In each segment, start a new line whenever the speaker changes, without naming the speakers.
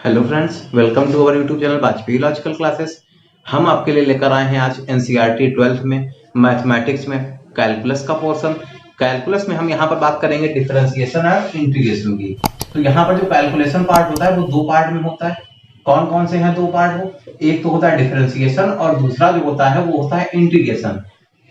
Hello friends, welcome to our YouTube channel Vajpayee logical classes. हम आपके लिए लेकर आए हैं आज एनसीईआरटी 12th में मैथमेटिक्स में कैलकुलस का पोर्शन। कैलकुलस में हम यहाँ पर बात करेंगे डिफरेंशिएशन और इंटीग्रेशन की। तो यहाँ पर जो कैलकुलेशन पार्ट होता है वो दो पार्ट में होता है। कौन कौन से हैं दो पार्ट? वो एक तो होता है डिफरेंशिएशन और दूसरा जो होता है वो होता है इंटीग्रेशन।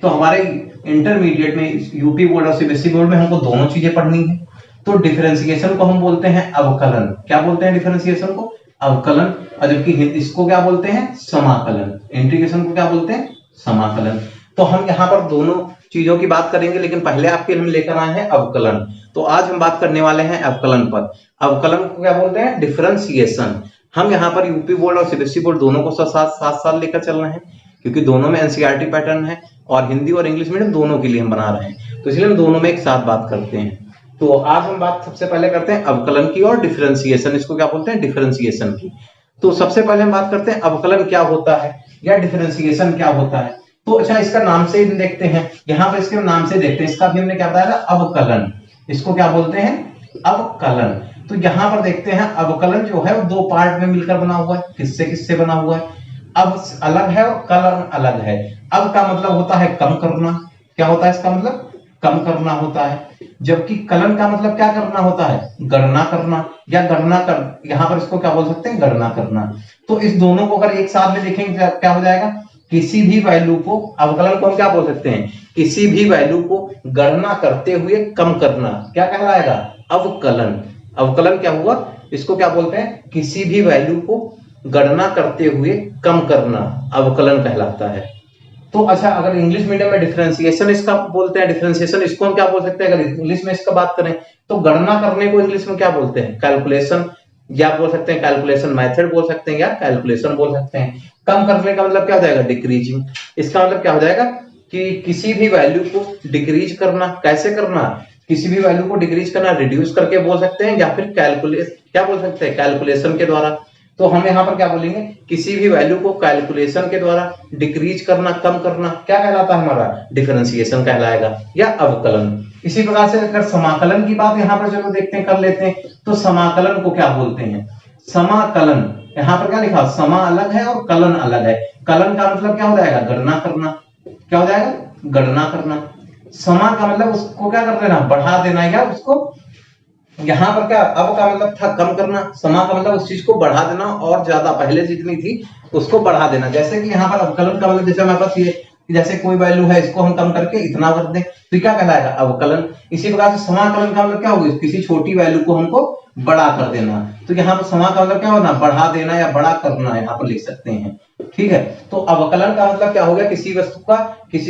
तो हमारे इंटरमीडिएट में यूपी बोर्ड और सीबीएसई बोर्ड में हमको दोनों चीजें पढ़नी है। तो डिफरेंशिएशन को हम बोलते हैं अवकलन। क्या बोलते हैं डिफरेंशिएशन को? अवकलन। और जबकि इसको क्या बोलते हैं? समाकलन। इंटीग्रेशन को क्या बोलते हैं? समाकलन। तो हम यहाँ पर दोनों चीजों की बात करेंगे, लेकिन पहले आपके हम लेकर आए हैं अवकलन। तो आज हम बात करने वाले हैं अवकलन पर। अवकलन को क्या बोलते हैं? डिफरेंशिएशन। हम यहाँ पर यूपी बोर्ड और सीबीएसई बोर्ड दोनों को साथ साथ लेकर चल रहे हैं, क्योंकि दोनों में एनसीईआरटी पैटर्न है और हिंदी और इंग्लिश मीडियम दोनों के लिए हम बना रहे हैं, तो इसलिए हम दोनों में एक साथ बात करते हैं। तो आज हम बात सबसे पहले करते हैं अवकलन की और डिफरेंशिएशन, इसको क्या बोलते हैं? डिफरेंशिएशन की। तो सबसे पहले हम बात करते हैं अवकलन क्या होता है या डिफरेंशिएशन क्या होता है। तो अच्छा, इसका नाम से ही देखते हैं, यहाँ पर इसके नाम से देखते हैं। इसका भी हमने क्या बताया था? अवकलन। इसको क्या बोलते हैं? अवकलन। तो यहाँ पर देखते हैं अवकलन जो है वो दो पार्ट में मिलकर बना हुआ है। किससे किससे बना हुआ है? अब अलग है और कलन अलग है। अब का मतलब होता है कम करना। क्या होता है इसका मतलब? कम करना होता है। जबकि कलन का मतलब क्या करना होता है? गणना करना या गणना कर, यहां पर इसको क्या बोल सकते हैं? गणना करना। तो इस दोनों को अगर एक साथ में देखेंगे क्या हो जाएगा? किसी भी वैल्यू को, अवकलन को हम क्या बोल सकते हैं? किसी भी वैल्यू को गणना करते हुए कम करना क्या कहलाएगा? अवकलन। अवकलन क्या हुआ? इसको क्या बोलते हैं? किसी भी वैल्यू को गणना करते हुए कम करना अवकलन कहलाता है। तो अच्छा, अगर इंग्लिश मीडियम में डिफरेंशिएशन इसका बोलते हैं, डिफरेंशिएशन इसको हम क्या बोल सकते हैं? अगर इंग्लिश में इसका बात करें तो गणना करने को इंग्लिश में क्या बोलते हैं? कैलकुलेशन, या बोल सकते हैं कैलकुलेशन मेथड बोल सकते हैं, या कैलकुलेशन बोल सकते हैं। कम करने का मतलब क्या हो जाएगा? डिक्रीजिंग। इसका मतलब क्या हो जाएगा कि किसी भी वैल्यू को डिक्रीज करना। कैसे करना? किसी भी वैल्यू को डिक्रीज करना, रिड्यूस करके बोल सकते हैं, या फिर कैलकुलेट क्या बोल सकते हैं? कैलकुलेशन के द्वारा। तो हम यहाँ पर क्या बोलेंगे? किसी भी वैल्यू को कैलकुलेशन के द्वारा डिक्रीज करना, कम करना क्या कहलाता है? हमारा डिफरेंशिएशन कहलाएगा या अवकलन। इसी प्रकार से अगर समाकलन की बात यहाँ पर चलो देखते हैं, कर लेते हैं। तो समाकलन को क्या बोलते हैं? समाकलन, यहाँ पर क्या लिखा? समा अलग है और कलन अलग है। कलन का मतलब क्या हो जाएगा? गणना करना। क्या हो जाएगा? गणना करना। समा का मतलब उसको क्या कर देना? बढ़ा देना, या उसको यहाँ पर क्या, अब का मतलब था कम करना, समा का मतलब उस चीज को बढ़ा देना और ज्यादा पहले जितनी थी उसको बढ़ा देना। जैसे कि यहाँ पर अवकलन का मतलब जैसे हमारे पास ये, जैसे कोई वैल्यू है इसको हम कम करके इतना कर दें तो क्या कहलाएगा? अवकलन। इसी प्रकार से समाकलन का मतलब क्या होगा? किसी छोटी वैल्यू को हमको बड़ा कर देना। तो यहाँ पर समा का मतलब क्या होना? बढ़ा देना या बड़ा करना, यहाँ पर लिख सकते हैं। ठीक है। तो अवकलन का मतलब क्या हो गया? किसी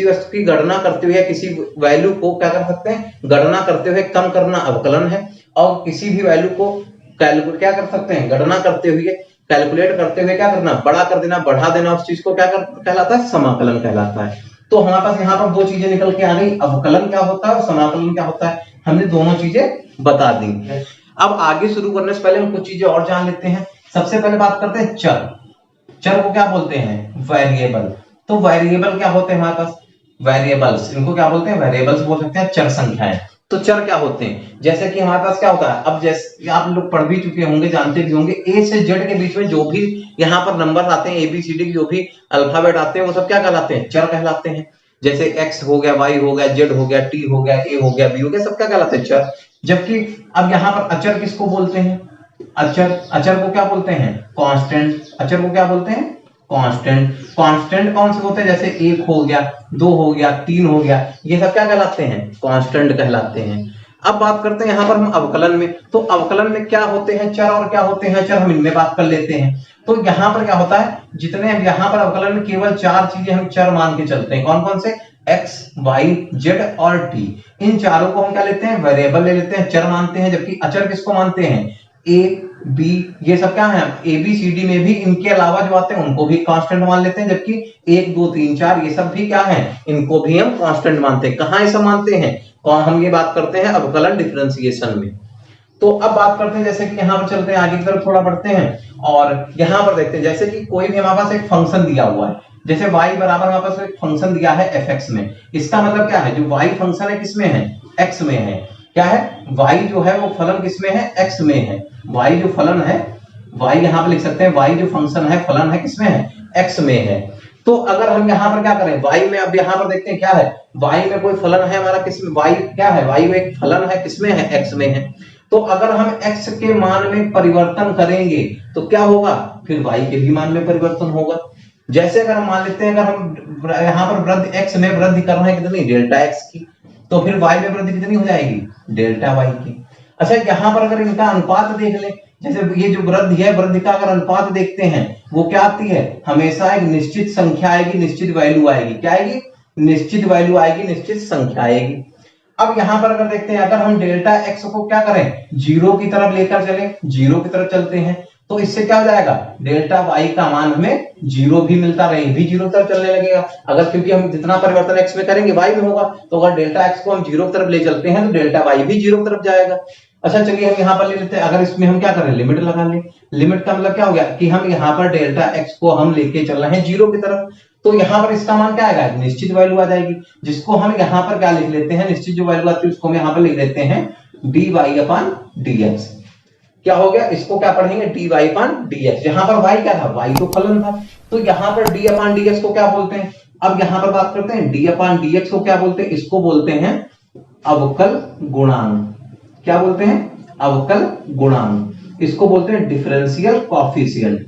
वस्तु की गणना करते हुए, किसी वैल्यू को क्या कर सकते हैं? गणना करते हुए कम करना अवकलन है। और किसी भी वैल्यू को कैलकुलेट क्या कर सकते हैं? गणना करते हुए, कैलकुलेट करते हुए क्या करना? बड़ा कर देना, बढ़ा देना, उस चीज को क्या कहलाता है? समाकलन कहलाता है। तो हमारे पास यहाँ पर दो चीजें निकल के आ गई, अवकलन क्या होता है और समाकलन क्या होता है। हमने दोनों चीजें बता दी। अब आगे शुरू करने से पहले हम कुछ चीजें और जान लेते हैं। सबसे पहले बात करते हैं चर। चर को क्या बोलते हैं? वेरिएबल। तो वेरिएबल क्या होते हैं हमारे पास? वेरिएबल्स, इनको क्या बोलते हैं? वेरिएबल्स बोल सकते हैं, चर संख्याएं। तो चर क्या होते हैं? जैसे कि हमारे पास क्या होता है, अब जैसे आप लोग पढ़ भी चुके होंगे, जानते भी होंगे, ए से जेड के बीच में जो भी यहाँ पर नंबर आते हैं, एबीसीडी जो भी अल्फाबेट आते हैं वो सब क्या कहलाते हैं? चर कहलाते हैं। जैसे एक्स हो गया, वाई हो गया, जेड हो गया, टी हो गया, ए हो गया, बी हो गया, सब क्या कहलाते हैं? चर। जबकि अब यहाँ पर अचर किसको बोलते हैं? अचर को क्या बोलते हैं? कांस्टेंट। अचर को क्या बोलते हैं? कांस्टेंट। कांस्टेंट कौन से होते हैं? जैसे एक हो गया, दो हो गया, तीन हो गया, ये सब क्या कहलाते हैं? कांस्टेंट कहलाते हैं। अब बात करते हैं यहाँ पर हम अवकलन में। तो अवकलन में क्या होते हैं चर और क्या होते हैं अचर, हम इनमें बात कर लेते हैं। तो यहाँ पर क्या होता है, जितने हम यहाँ पर अवकलन में केवल चार चीजें हम चर मान के चलते हैं। कौन कौन से? एक्स, वाई, जेड और टी। इन चारों को हम क्या लेते हैं? वेरिएबल ले लेते हैं, चर मानते हैं। जबकि अचर किसको मानते हैं? ए, बी, ये सब क्या है? ए बी सी डी में भी इनके अलावा जो आते हैं उनको भी कांस्टेंट मान लेते हैं। जबकि 1 2 3 4 ये सब भी क्या है? इनको भी हम कांस्टेंट मानते हैं। कहाँ ये सब मानते हैं? हम ये बात करते हैं अवकलन डिफरेंशिएशन में। तो अब बात करते हैं, जैसे कि यहाँ पर चलते हैं आगे की तरफ, थोड़ा बढ़ते हैं और यहाँ पर देखते हैं। जैसे कि कोई भी हमारे पास एक फंक्शन दिया हुआ है, जैसे y बराबर हमारे पास एक फंक्शन दिया है fx में। इसका मतलब क्या है? जो y फंक्शन है किसमें है? x में है। क्या है? y जो है वो फलन किसमें है? x में है। y जो फलन है y यहाँ पे लिख सकते हैं, y जो फंक्शन है फलन है किसमें है, x में है। तो अगर हम यहाँ पर क्या करें, y में, अब यहाँ पर देखते हैं क्या है, y में कोई फलन है हमारा किसमें, y क्या है, y में एक फलन है किसमें है, x में है। तो अगर हम x के मान में परिवर्तन करेंगे तो क्या होगा, फिर y के भी मान में परिवर्तन होगा। जैसे अगर हम मान लेते हैं, अगर हम यहाँ पर वृद्धि x में वृद्धि कर रहे हैं कितनी, डेल्टा x की, तो फिर y में वृद्धि कितनी हो जाएगी, डेल्टा y की। अच्छा यहाँ पर अगर इनका अनुपात देख लें, जैसे ये जो वृद्धि है, वृद्धि का अगर अनुपात देखते हैं वो क्या आती है, हमेशा एक निश्चित संख्या आएगी, निश्चित वैल्यू आएगी, क्या आएगी, निश्चित वैल्यू आएगी, निश्चित संख्या आएगी। अब यहाँ पर अगर देखते हैं, अगर हम डेल्टा x को क्या करें, जीरो की तरफ लेकर चले, जीरो की तरफ चलते हैं, तो इससे क्या हो जाएगा, डेल्टा y का मान हमें जीरो भी मिलता रहे, भी जीरो तरफ चलने लगेगा। अगर क्योंकि हम जितना परिवर्तन x में करेंगे y में होगा, तो अगर डेल्टा x को हम जीरो की तरफ ले चलते हैं तो डेल्टा y भी जीरो की तरफ जाएगा। अच्छा चलिए हम यहाँ पर ले लेते हैं, अगर इसमें हम क्या करें, लिमिट लगा लें। लिमिट का मतलब क्या हो गया कि हम यहाँ पर डेल्टा x को हम लेके चल रहे हैं जीरो की तरफ, तो यहाँ पर इसका मान क्या आएगा, निश्चित वैल्यू आ जाएगी, जिसको हम यहाँ पर क्या लिख लेते हैं, निश्चित जो वैल्यू आती है उसको हम यहाँ पर लिख देते हैं dy/dx। क्या हो गया, इसको क्या पढ़ेंगे, dy/dx। यहाँ पर y क्या था, y तो फलन था, तो यहाँ पर d/dx को क्या बोलते हैं। अब यहाँ पर बात करते हैं d/dx को क्या बोलते हैं, इसको बोलते हैं अवकल गुणांक। क्या बोलते हैं, अवकल गुणांक। इसको बोलते हैं डिफरेंशियल कॉफिशिएंट।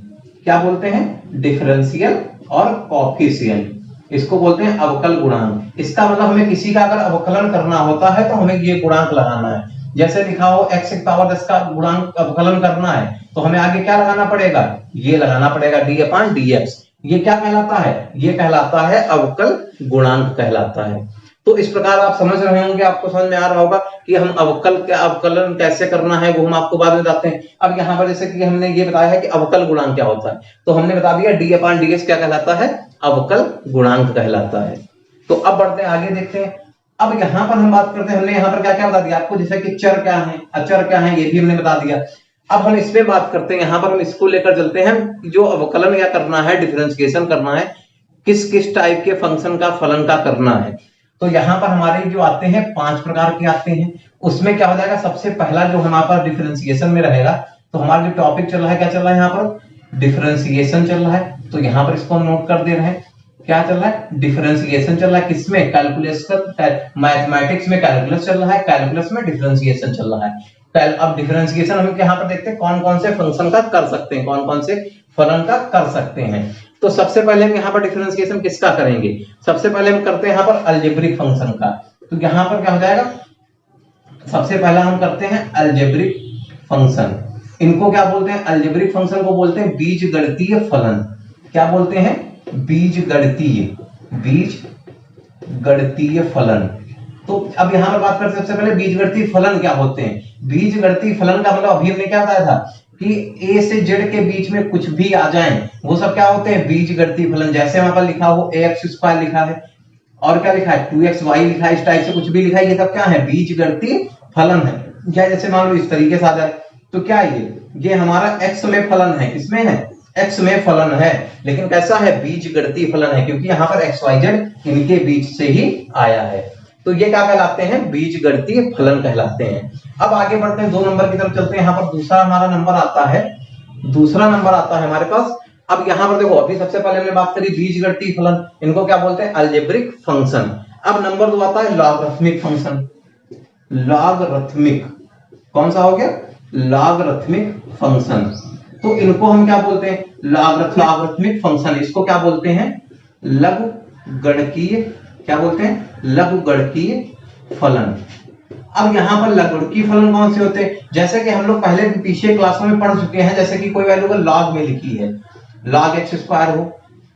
क्या बोलते हैं, डिफरेंशियल और कॉफिशिएंट, इसको बोलते हैं अवकल गुणांक। इसका मतलब हमें किसी का अगर अवकलन करना होता है तो हमें ये गुणांक लगाना है। जैसे लिखा हो x की पावर 10 का गुणांक अवकलन करना है तो हमें आगे क्या लगाना पड़ेगा, ये लगाना पड़ेगा d/dx। ये क्या कहलाता है, ये कहलाता है अवकल गुणांक कहलाता है। तो इस प्रकार आप समझ रहे होंगे, आपको समझ में आ रहा होगा कि हम अवकलन कैसे करना है, वो हम आपको बाद में बताते हैं। अब यहाँ पर जैसे कि हमने ये बताया है कि अवकल गुणांक क्या होता है, तो हमने बता दिया d/dx क्या कहलाता है, अवकल गुणांक कहलाता है। तो अब बढ़ते हैं आगे, देखते हैं। अब यहाँ पर हम बात करते हैं, हमने यहाँ पर क्या क्या बता दिया आपको, जैसे कि चर क्या है, अचर क्या है, ये भी हमने बता दिया। अब हम इस पे बात करते हैं, यहाँ पर हम इसको लेकर चलते हैं, जो अवकलन क्या करना है, डिफरेंशिएशन करना है, किस किस टाइप के फंक्शन का फलन का करना है। तो यहाँ पर हमारे जो आते हैं 5 प्रकार के आते हैं। उसमें क्या हो जाएगा, सबसे पहला जो हमारे पास डिफरेंशिएशन में रहेगा, तो हमारा जो टॉपिक चल रहा है, क्या चल रहा है यहाँ पर, डिफरेंशिएशन चल रहा है। तो यहाँ पर इसको हम नोट कर दे रहे हैं, क्या चल रहा है, डिफरेंशिएशन चल रहा है। किसमें, कैलकुलस, मैथमेटिक्स में कैलकुलस चल रहा है, कैलकुलस में डिफरेंशिएशन चल रहा है। अब डिफरेंशिएशन हम यहाँ पर देखते हैं कौन कौन से फंक्शन का कर सकते हैं, कौन कौन से फलन का कर सकते हैं। तो सबसे पहले हम यहाँ पर डिफरेंशिएशन किसका करेंगे, सबसे पहले हम करते हैं यहाँ पर अलजेब्रिक फंक्शन का। तो यहाँ पर क्या हो जाएगा, सबसे पहला हम करते हैं अलजेब्रिक फंक्शन। इनको क्या बोलते हैं, अलजेब्रिक फंक्शन को बोलते हैं बीजगणितीय फलन। क्या बोलते हैं, बीजगणितीय फलन। तो अब यहाँ पर बात करते हैं सबसे पहले बीजगणितीय फलन क्या होते हैं। बीजगणितीय फलन का मतलब अभी हमने क्या बताया था कि a से z के बीच में कुछ भी आ जाए वो सब क्या होते हैं, बीजगणितीय फलन। जैसे वहां पर लिखा हो ax² लिखा है और क्या लिखा है 2xy लिखा है, इस टाइप से कुछ भी लिखा है, ये सब क्या है, बीजगणितीय फलन है। क्या जैसे मान लो इस तरीके से आ जाए तो क्या ये हमारा x में फलन है, किसमें है, x में फलन है, लेकिन कैसा है, बीजगणितीय फलन है, क्योंकि यहाँ पर xyz इनके बीच से ही आया है। तो ये क्या कहलाते हैं, बीजगणितीय फलन कहलाते हैं। अब आगे बढ़ते हैं, 2 नंबर की तरफ चलते हैं। यहाँ पर दूसरा हमारा नंबर आता है, दूसरा नंबर आता है हमारे पास। अब यहाँ पर देखो, अभी सबसे पहले हमने बात करी बीजगणितीय फलन, इनको क्या बोलते हैं, अलजेब्रिक फंक्शन। अब नंबर 2 आता है लॉगरिथमिक फंक्शन। लॉगरिथमिक कौन सा हो गया, लॉगरिथमिक फंक्शन। तो इनको हम क्या बोलते हैं, लॉगरिथमिक फंक्शन। इसको क्या बोलते हैं, लघुगणकीय, क्या बोलते हैं, लघुगणकीय फलन। अब यहाँ पर लघुगणकीय फलन कौन से होते हैं, जैसे कि हम लोग पहले पीछे क्लासों में पढ़ चुके हैं, जैसे कि कोई वैल्यू अगर लॉग में लिखी है, log x² हो,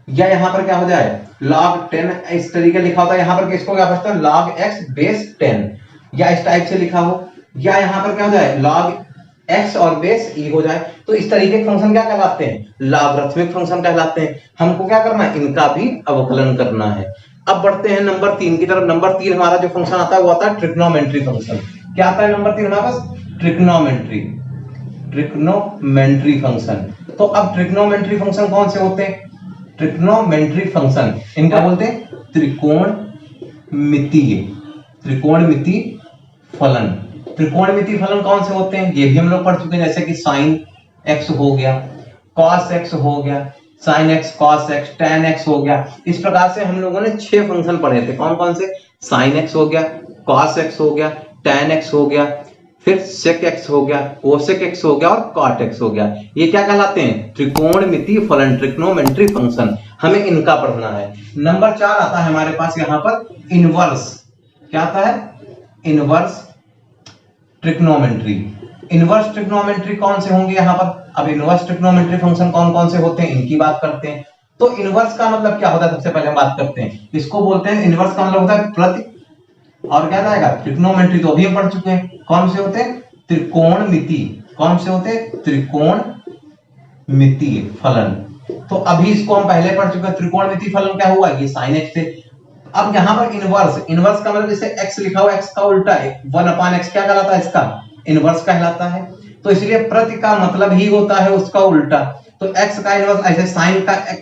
या यहाँ पर क्या हो जाए log 10, इस तरीके लिखा होता है। यहाँ पर किसको क्या बचता है, log x बेस 10, या इस टाइप से लिखा हो, या यहाँ पर क्या हो जाए log x और बेस e हो जाए। तो इस तरीके के फंक्शन क्या कहलाते हैं, लॉगरिथमिक फंक्शन कहलाते हैं। हमको क्या करना है, इनका भी अवकलन करना है। अब बढ़ते हैं नंबर 3 की तरफ। नंबर 3 हमारा जो फंक्शन आता है वो आता है ट्रिग्नोमेट्री फंक्शन। क्या आता है नंबर 3 हमारे पास, ट्रिग्नोमेट्री फंक्शन। तो अब ट्रिग्नोमेट्री फंक्शन कौन से होते हैं, ट्रिग्नोमेट्री फंक्शन इनका बोलते हैं त्रिकोणमितीय फलन। त्रिकोणमितीय फलन कौन से होते हैं, ये भी हम लोग पढ़ चुके हैं, जैसे कि साइन x हो गया, cos x हो गया, sin x, cos x, tan x हो गया। इस प्रकार से हम लोगों ने 6 फंक्शन पढ़े थे। कौन कौन से? sin x हो गया, cos x हो गया, tan x हो गया, फिर sec x हो गया, cosec x हो गया और cot x हो गया। ये क्या कहलाते हैं? त्रिकोणमितीय फलन, ट्रिग्नोमेट्री फंक्शन। हमें इनका पढ़ना है। नंबर 4 आता है हमारे पास यहाँ पर इनवर्स। क्या आता है? Inverse trigonometry. इनवर्स ट्रिग्नोमेट्री कौन से होंगे यहाँ पर? अब इनवर्स ट्रिग्नोमेट्री फंक्शन कौन कौन से होते हैं इनकी बात करते हैं। तो इनवर्स का मतलब क्या होता है? सबसे पहले हम बात करते हैं। इसको बोलते हैं, इनवर्स का मतलब होता है प्रति, और क्या आएगा? ट्रिग्नोमेट्री तो अभी हम पढ़ चुके हैं। कौन से होते हैं? त्रिकोणमितीय। कौन से होते हैं? त्रिकोणमितीय फलन। तो अभी इसको हम पहले पढ़ चुके हैं। त्रिकोणमितीय फलन क्या हुआ? ये sin x से। अब यहाँ पर इनवर्स, इनवर्स का मतलब जैसे x लिखा हुआ, x का उल्टा है 1/x, क्या कहलाता है? इसका इनवर्स कहलाता है। तो इसलिए प्रति का मतलब ही होता है उसका उल्टा। तो x का इनवर्स, ऐसे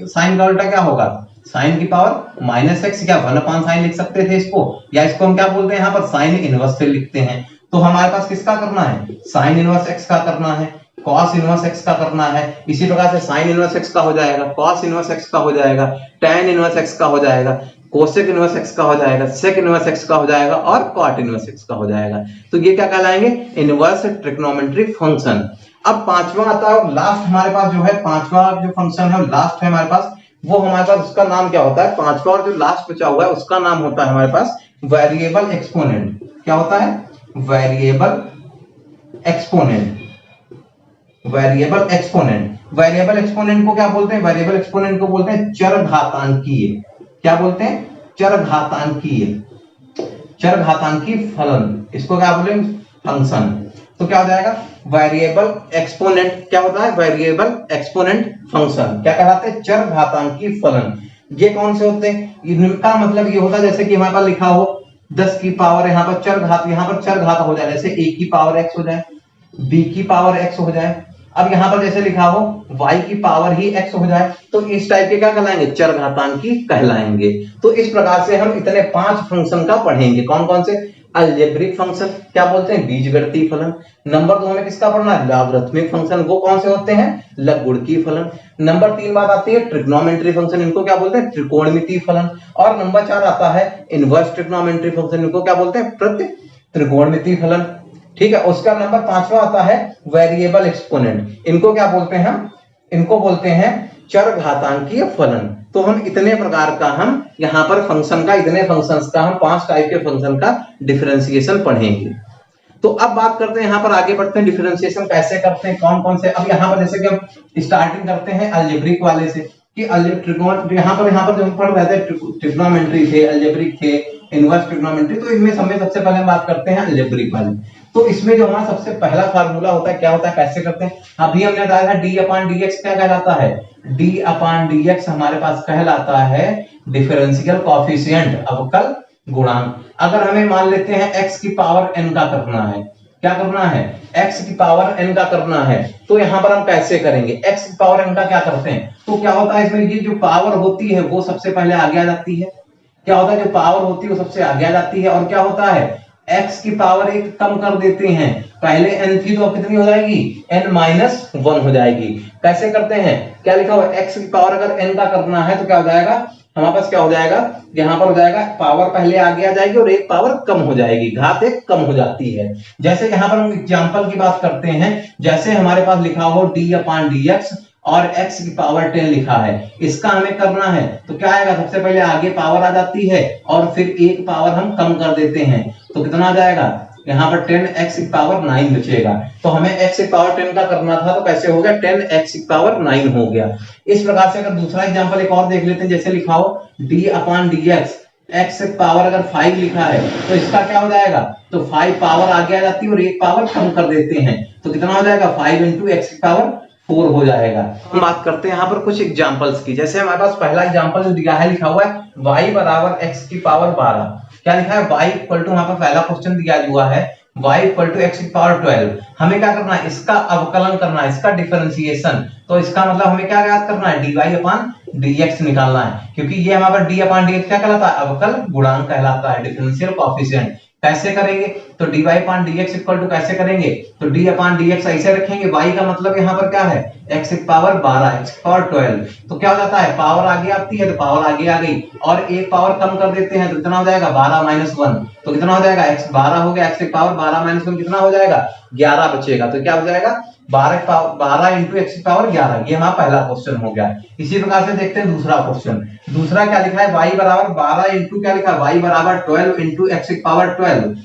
sin का उल्टा क्या होगा? sin की पावर -x, क्या 1/sin लिख सकते थे इसको, या इसको हम क्या बोलते हैं यहाँ पर? sin इनवर्स से लिखते हैं। तो हमारे पास किसका करना है? sin इनवर्स x का करना है, cos इनवर्स x का करना है। इसी प्रकार से sin इनवर्स x का हो जाएगा, cos इनवर्स x का हो जाएगा, tan इनवर्स x का हो जाएगा, कोसेक इनवर्स x का हो जाएगा, सेक इनवर्स x का हो जाएगा और कॉट इनवर्स x का हो जाएगा। तो ये क्या कहलाएंगे? Inverse trigonometry function. अब पांचवा आता है और लास्ट हमारे पास जो है, पांचवा जो फंक्शन है लास्ट है हमारे पास, वो हमारे पास उसका नाम क्या होता है? पांचवा और जो लास्ट बचा हुआ है उसका नाम होता है हमारे पास वेरिएबल एक्सपोनेंट। क्या होता है? Variable exponent. Variable exponent. Variable exponent को क्या बोलते हैं? वेरिएबल एक्सपोनेंट को बोलते हैं चरघातांकीय। क्या बोलते हैं? चरघातांकीय। चरघातांकीय फलन, इसको क्या बोलेंगे? फंक्शन। तो क्या हो जाएगा? Variable exponent. क्या होता है? Variable exponent function. क्या कहलाते हैं? चरघातांकीय फलन। ये कौन से होते हैं? इनका मतलब ये होता है जैसे कि हमारे पास लिखा हो 10 की पावर, यहाँ पर चरघात, यहाँ पर चरघात हो जाए, जैसे a की पावर x हो जाए, b की पावर x हो जाए। अब यहाँ पर जैसे लिखा हो y की पावर ही x हो जाए, तो इस टाइप के क्या कहलाएंगे? चरघातांकी कहलाएंगे। तो इस प्रकार से हम इतने 5 फंक्शन का पढ़ेंगे। कौन कौन से? अलजेब्रिक फंक्शन, क्या बोलते हैं? बीजगणितीय फलन। नंबर 2 में किसका पढ़ना है? लॉगरिथमिक फंक्शन, वो कौन से होते हैं? लघुगुणकीय फलन। नंबर 3 बात आती है ट्रिग्नोमेट्री फंक्शन, इनको क्या बोलते हैं? त्रिकोणमितीय फलन। और नंबर 4 आता है इनवर्स ट्रिग्नोमेट्री फंक्शन, इनको क्या बोलते हैं? प्रति त्रिकोणमितीय फलन। ठीक है। उसका नंबर 5वां आता है वेरिएबल एक्सपोनेंट, इनको क्या बोलते हैं? हम इनको बोलते हैं चरघातांकीय फलन। तो हम इतने प्रकार का, हम यहाँ पर फंक्शन का, इतने फंक्शंस का, हम 5 टाइप के फंक्शन का डिफरेंशिएशन पढ़ेंगे। तो अब बात करते हैं, यहाँ पर आगे बढ़ते हैं, डिफरेंशिएशन कैसे करते हैं, कौन कौन से। अब यहाँ पर जैसे कि हम स्टार्टिंग करते हैं अलजेब्रिक वाले से, कि यहाँ पर जो हम पढ़ रहे थे ट्रिग्नोमेट्री थे, अलजेब्रिक थे, इनवर्स ट्रिग्नोमेट्री, तो इनमें सबसे पहले हम बात करते हैं अलजेब्रिक वाले। तो इसमें जो हमारा सबसे पहला फार्मूला होता है, क्या होता है, कैसे करते हैं? अभी हमने बताया था d/dx क्या कहलाता है? d/dx हमारे पास कहलाता है डिफरेंशियल कोएफिशिएंट, अवकल गुणांक। अगर हमें मान लेते हैं x की पावर n का करना है, क्या करना है? x की पावर n का करना है, तो यहां पर हम कैसे करेंगे? x की पावर n का क्या करते हैं? तो क्या होता है इसमें, ये जो पावर होती है वो सबसे पहले आगे आ जाती है। क्या होता है? जो पावर होती है वो सबसे आगे आ जाती है। और क्या होता है? x की पावर 1 कम कर देते हैं, पहले n थी तो कितनी हो जाएगी? n-1 हो जाएगी। कैसे करते हैं? क्या लिखा हुआ है? x की पावर अगर n का करना है तो क्या हो जाएगा हमारे पास? क्या हो जाएगा यहाँ पर? हो जाएगा पावर पहले आगे आ जाएगी और एक पावर कम हो जाएगी, घात एक कम हो जाती है। जैसे यहाँ पर हम एग्जांपल की बात करते हैं, जैसे हमारे पास लिखा हो d/dx और x की पावर 10 लिखा है, इसका हमें करना है तो क्या आएगा? सबसे पहले आगे पावर आ जाती है और फिर एक पावर हम कम कर देते हैं, तो कितना आ जाएगा? यहाँ पर 10x की पावर 9 बचेगा। तो हमें x की पावर 10 का करना था, तो कैसे हो गया? 10x की पावर 9 हो गया। इस प्रकार से अगर दूसरा एग्जांपल एक और देख लेते हैं, जैसे लिखा हो d/dx, x की पावर अगर 5 लिखा है, तो इसका क्या हो जाएगा? तो 5 पावर आगे आ जाती है और एक पावर कम कर देते हैं, तो कितना हो जाएगा? 5 × x की पावर 4 हो जाएगा। हम बात करते हैं यहाँ पर कुछ एग्जांपल्स की। जैसे हमारे पास पहला एग्जांपल जो दिया है, लिखा हुआ है y = x की पावर 12। क्या लिखा है? y = यहाँ पर पहला क्वेश्चन दिया हुआ है y = x की पावर 12। हमें क्या करना है? इसका अवकलन करना है, इसका डिफरेंशिएशन। तो इसका मतलब हमें क्या याद करना है? dy/dx निकालना है, क्योंकि ये हमारे d/dx क्या कहलाता है? अवकल गुणांक कहलाता है, डिफरेंशियल कोएफिशिएंट। कैसे करेंगे? तो dy upon dx equal to कैसे करेंगे? तो d अपॉन dx ऐसे रखेंगे, y का मतलब यहाँ पर क्या है? x की पावर 12, x की पावर 12। तो क्या हो जाता है? पावर आगे आती है तो पावर आगे आ गई, और एक पावर कम कर देते हैं तो कितना हो जाएगा? 12 माइनस 1। तो कितना हो जाएगा? x 12 हो गया, x की पावर 12 माइनस 1 कितना हो जाएगा? 11 बचेगा। तो क्या हो जाएगा? 12 इंटू एक्स की पावर 11। ये हमारा पहला क्वेश्चन हो गया। इसी प्रकार से देखते हैं दूसरा क्वेश्चन। दूसरा क्या लिखा है? y बराबर 12 इंटू क्या लिखा है? y बराबर 12 इंटू एक्स की पावर 12।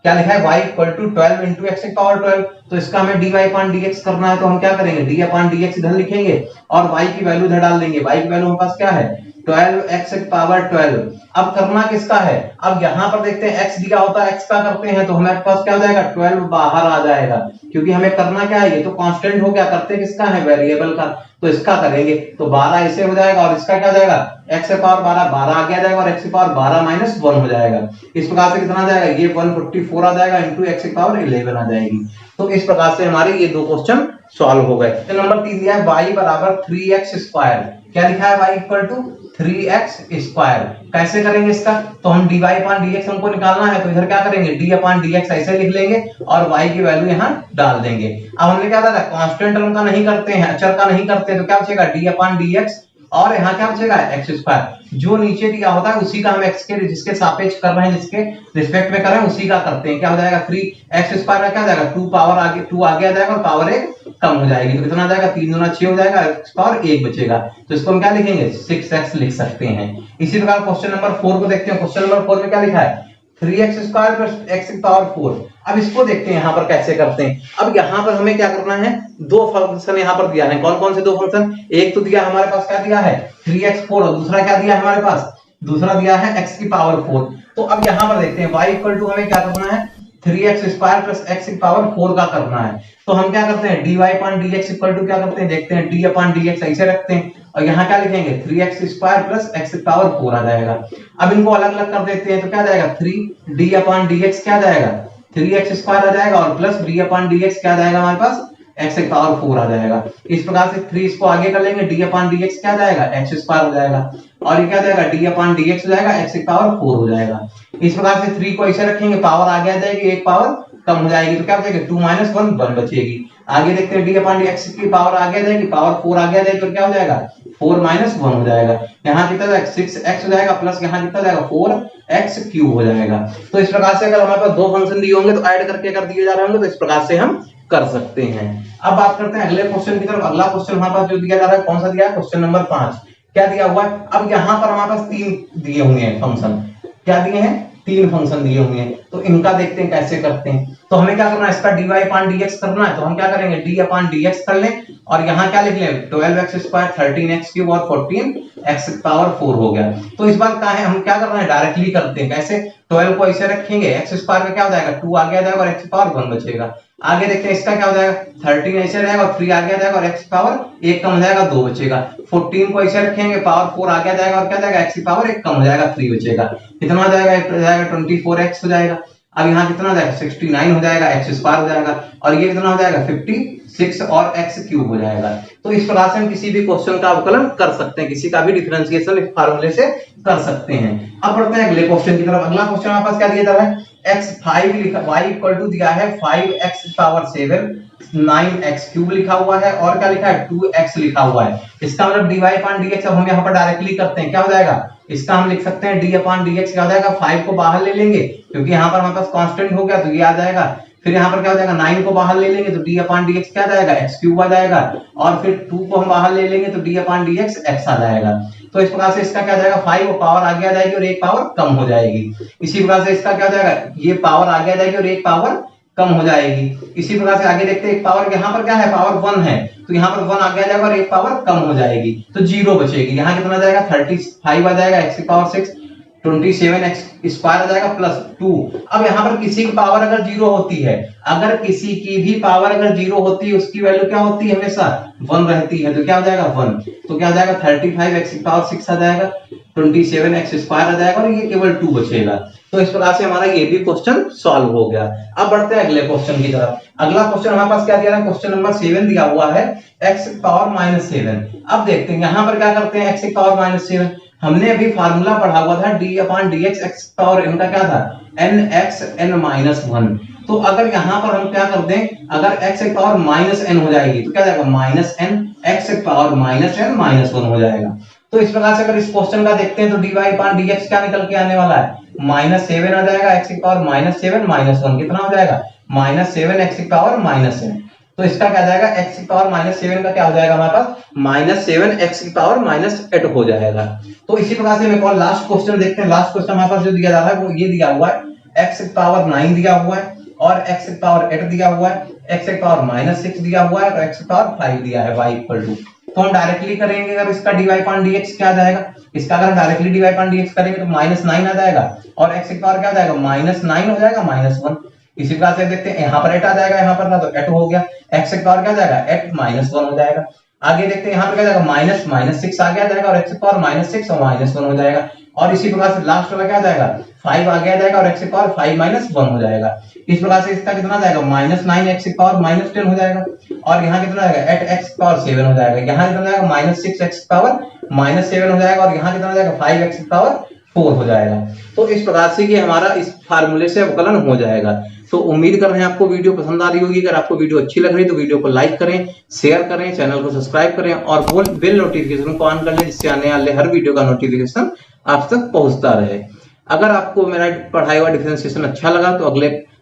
क्या लिखा है? y equal to 12 into x की पावर 12। तो इसका हमें dy अपॉन dx करना है, तो हम क्या करेंगे? d अपॉन dx इधर लिखेंगे और y की वैल्यू इधर डाल देंगे। y की वैल्यू हमारे पास क्या है? 12 एक्स की पावर 12। अब करना किसका है? अब यहाँ पर देखते हैं x दिया होता है, x का करते हैं तो हमारे पास क्या हो जाएगा? 12 बाहर आ जाएगा, क्योंकि हमें करना क्या है? ये तो कांस्टेंट हो गया, करते किसका है? वेरिएबल का। तो इसका करेंगे तो 12 ऐसे हो जाएगा, और इसका क्या हो जाएगा? x की पावर 12 12 आगे आ जाएगा, और x की पावर 12 माइनस 1 हो जाएगा। इस प्रकार से कितना आ जाएगा? ये 144 आ जाएगा इंटू x की पावर 11 आ जाएगी। तो इस प्रकार से हमारे ये दो क्वेश्चन सॉल्व हो गए। नंबर 3 दिया है y बराबर 3x स्क्वायर। क्या लिखा है? y equal to 3x square. कैसे करेंगे इसका? तो हम dy अपॉन dx हमको निकालना है, तो इधर क्या करेंगे? d अपॉन dx ऐसे लिख लेंगे और y की वैल्यू यहाँ डाल देंगे। अब हमने क्या था? कांस्टेंट टर्म का नहीं करते हैं, अचर का नहीं करते, तो क्या बचेगा? d अपॉन dx, और यहाँ क्या बचेगा? X square. जो नीचे दिया होता है उसी का हम एक्स के जिसके सापेक्ष कर रहे हैं, जिसके रिस्पेक्ट में कर रहे हैं, उसी का करते हैं। क्या हो जाएगा? 3x स्क्वायर का क्या हो जाएगा? 2 पावर आगे 2 आगे आ जाएगा और पावर 1 कम हो जाएगी, तो कितना आ जाएगा? 3 दूना 6 हो जाएगा, x पावर 1 बचेगा। तो इसको हम क्या लिखेंगे? 6x लिख सकते हैं। इसी प्रकार क्वेश्चन नंबर 4 को देखते हैं। क्वेश्चन नंबर 4 में क्या लिखा है? 3x स्क्वायर प्लस x की पावर 4। अब इसको देखते हैं यहाँ पर कैसे करते हैं। अब यहाँ पर हमें क्या करना है? दो फंक्शन यहाँ पर दिया है। कौन कौन से दो फंक्शन? एक तो दिया हमारे पास, क्या दिया है? 3x4, और दूसरा क्या दिया है हमारे पास? दूसरा दिया है x की पावर 4। तो अब यहाँ पर देखते हैं y इक्वल टू हमें क्या करना है? 3x स्क्वायर प्लस x की पावर 4 का करना है। तो हम क्या करते हैं? dy upon dx equal to क्या करते हैं? देखते हैं, d अपॉन dx ऐसे रखते हैं, और यहाँ क्या लिखेंगे? 3x स्क्वायर प्लस x की पावर 4 आ जाएगा। अब इनको अलग अलग कर देते हैं, तो क्या जाएगा? 3d अपॉन dx क्या जाएगा? 3x स्क्वायर आ जाएगा, और प्लस d अपॉन dx क्या जाएगा हमारे पास? x की पावर 4 आ जाएगा। इस प्रकार से 3 इसको आगे कर लेंगे, d अपॉन dx क्या जाएगा? x स्क्वायर हो जाएगा, और ये क्या जाएगा? d अपॉन dx हो जाएगा, x की पावर 4 हो जाएगा। इस प्रकार से 3 को ऐसे रखेंगे, पावर आगे आ जाएगी, एक पावर कम हो जाएगी, तो क्या बचेगा? 2 माइनस 1 1 बचेगी। आगे देखते हैं, d अपॉन dx की पावर आगे आ जाएगी, पावर 4 आगे आ जाएगी, तो क्या हो जाएगा? 4 माइनस 1 हो जाएगा। यहाँ कितना जाएगा? 6x हो जाएगा, प्लस यहाँ कितना जाएगा? 4x क्यूब हो जाएगा। तो इस प्रकार से अगर हमारे पास दो फंक्शन दिए होंगे तो ऐड करके अगर दिए जा रहे होंगे तो इस प्रकार से हम कर सकते हैं। अब बात करते हैं अगले क्वेश्चन की तरफ। अगला क्वेश्चन हमारे पास जो दिया जा रहा है, कौन सा दिया है? Question number 5। क्या दिया हुआ है? अब यहाँ पर हमारे पास 3 दिए हुए हैं फंक्शन। क्या दिए हैं? 3 फंक्शन दिए हुए हैं, तो इनका देखते हैं कैसे करते हैं। तो हमें क्या करना है? इसका dy अपॉन dx करना है, तो हम क्या करेंगे? d अपॉन dx कर लें, और यहाँ क्या लिख लें? 12x स्क्वायर 13x क्यूब और 14x पावर 4 हो गया। तो इस बार क्या है? हम क्या कर रहे हैं? डायरेक्टली करते हैं। कैसे? 12 को ऐसे रखेंगे, x स्क्वायर का क्या हो जाएगा? 2 आगे आ जाएगा, और x पावर 1 बचेगा। आगे देखते हैं इसका क्या हो जाएगा? 13 ऐसे रहेगा, और 3 आगे आ जाएगा, और x पावर 1 कम हो जाएगा, 2 बचेगा। 14 को ऐसे रखेंगे, पावर 4 आगे आ जाएगा, और क्या जाएगा? x की पावर 1 कम हो जाएगा, 3 बचेगा। कितना हो जाएगा? 24x हो जाएगा। अब यहाँ कितना हो जाएगा? 69 हो जाएगा, x स्क्वायर हो जाएगा, और ये कितना हो जाएगा? 56 और x क्यूब हो जाएगा। तो इस प्रकार से हम किसी भी क्वेश्चन का अवकलन कर सकते हैं, किसी का भी डिफरेंशिएशन इस फार्मूले से कर सकते हैं। अब बढ़ते हैं अगले क्वेश्चन की तरफ। अगला क्वेश्चन हमारे पास क्या दिया जा रहा है? x5 लिखा, y इक्वल टू दिया है 5x पावर 7 9x क्यूब लिखा हुआ है, और क्या लिखा है? 2x लिखा हुआ है। इसका मतलब dy अपॉन dx अब हम यहाँ पर डायरेक्टली करते हैं। क्या हो जाएगा? इसका हम लिख सकते हैं d अपॉन dx क्या हो जाएगा? 5 को बाहर ले लेंगे, क्योंकि यहाँ पर हमारे पास कांस्टेंट हो गया, तो ये आ जाएगा। फिर यहाँ पर क्या हो जाएगा? 9 को बाहर ले लेंगे, तो d अपॉन dx क्या जाएगा? x क्यूब आ जाएगा, और फिर 2 को हम बाहर ले लेंगे, तो d अपॉन dx x आ जाएगा। तो इस प्रकार से इसका क्या जाएगा? 5 पावर आगे आ जाएगी और एक पावर कम हो जाएगी। इसी प्रकार से इसका क्या हो जाएगा? ये पावर आगे आ जाएगी और एक पावर कम हो जाएगी। इसी प्रकार से आगे देखते हैं, एक पावर यहाँ पर क्या है? पावर 1 है, तो यहाँ पर 1 आगे आ जाएगा और एक पावर कम हो जाएगी, तो 0 बचेगी। यहाँ कितना आ जाएगा? 35 आ जाएगा, x की पावर 6 27x स्क्वायर आ जाएगा प्लस 2। अब यहाँ पर किसी की पावर अगर 0 होती है, अगर किसी की भी पावर अगर 0 होती है, उसकी वैल्यू क्या होती है? हमेशा 1 रहती है, तो क्या हो जाएगा? 1। तो क्या हो जाएगा? 35x की पावर 6 आ जाएगा, 27x स्क्वायर आ जाएगा, और ये केवल 2 बचेगा। तो इस प्रकार से हमारा ये भी क्वेश्चन सॉल्व हो गया। अब बढ़ते हैं अगले क्वेश्चन की तरफ। अगला क्वेश्चन हमारे पास क्या दिया है? क्वेश्चन नंबर 7 दिया हुआ है, x पावर -7। अब देखते हैं यहाँ पर क्या करते हैं। x की पावर -7 हमने अभी फार्मूला पढ़ा हुआ था, d upon dx, x power इनका क्या था? N x n minus one. तो अगर यहाँ पर हम क्या कर दें, अगर x की पावर माइनस एन हो जाएगी तो क्या जाएगा माइनस एन, x की power minus n minus one हो जाएगा। तो इस प्रकार से अगर इस क्वेश्चन का देखते हैं तो dy पान dx क्या निकल के आने वाला है, माइनस सेवन आ जाएगा, x की power minus seven minus one कितना हो जाएगा माइनस सेवन, x की पावर माइनस सेवन। तो इसका क्या जाएगा x की पावर माइनस सेवन का क्या हो जाएगा हमारे पास माइनस सेवन, x की पावर माइनस एट हो जाएगा। तो इसी प्रकार से हम एक और लास्ट क्वेश्चन देखते हैं। लास्ट क्वेश्चन हमारे पास जो दिया जा रहा है वो ये दिया हुआ है, x की पावर 9 दिया हुआ है और x की पावर 8 दिया हुआ है, x की पावर माइनस 6 दिया हुआ है और x की पावर 5 दिया है y इक्वल टू। तो हम डायरेक्टली करेंगे, अगर इसका dy पान dx क्या आ जाएगा, इसका अगर हम डायरेक्टली dy पान dx करेंगे तो माइनस 9 आ जाएगा और x की पावर क्या आ जाएगा माइनस 9 हो जाएगा माइनस 1। इसी प्रकार से देखते हैं यहाँ पर 8 आ जाएगा, यहाँ पर था तो 8 हो गया, x की पावर क्या आ जाएगा 8 माइनस 1 हो जाएगा। आगे देखते हैं यहाँ पर क्या जाएगा माइनस माइनस 6 आगे आ जाएगा और x की पावर माइनस 6 और माइनस 1 हो जाएगा। और इसी प्रकार से लास्ट वाला क्या आ जाएगा 5 आगे आ जाएगा और x की पावर 5 माइनस 1 हो जाएगा। इस प्रकार से इसका कितना आ जाएगा माइनस 9 x की पावर माइनस 10 हो जाएगा और यहाँ कितना आएगा 8 x की पावर 7 हो जाएगा। यहाँ कितना आएगा माइनस 6 x की पावर माइनस 7 हो जाएगा और यहाँ कितना आ जाएगा 5 x की पावर 4 हो जाएगा। तो इस प्रकार से ये हमारा इस फार्मूले से अवकलन हो जाएगा। तो उम्मीद कर रहे हैं आपको वीडियो पसंद आ रही होगी। अगर आपको वीडियो अच्छी लग रही है तो वीडियो को लाइक करें, शेयर करें, चैनल को सब्सक्राइब करें और बेल नोटिफिकेशन को ऑन कर लें जिससे आने वाले हर वीडियो का नोटिफिकेशन आप तक पहुंचता रहे। अगर आपको मेरा पढ़ाई हुआ डिफरेंशिएशन अच्छा लगा तो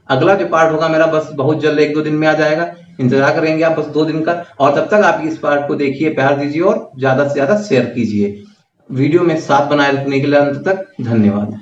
अगला जो पार्ट होगा मेरा बस बहुत जल्द 1-2 दिन में आ जाएगा। इंतजार करेंगे आप बस 2 दिन का, और तब तक आप इस पार्ट को देखिए, प्यार दीजिए और ज्यादा से ज्यादा शेयर कीजिए। वीडियो में साथ बनाए रखने के लिए अंत तक धन्यवाद।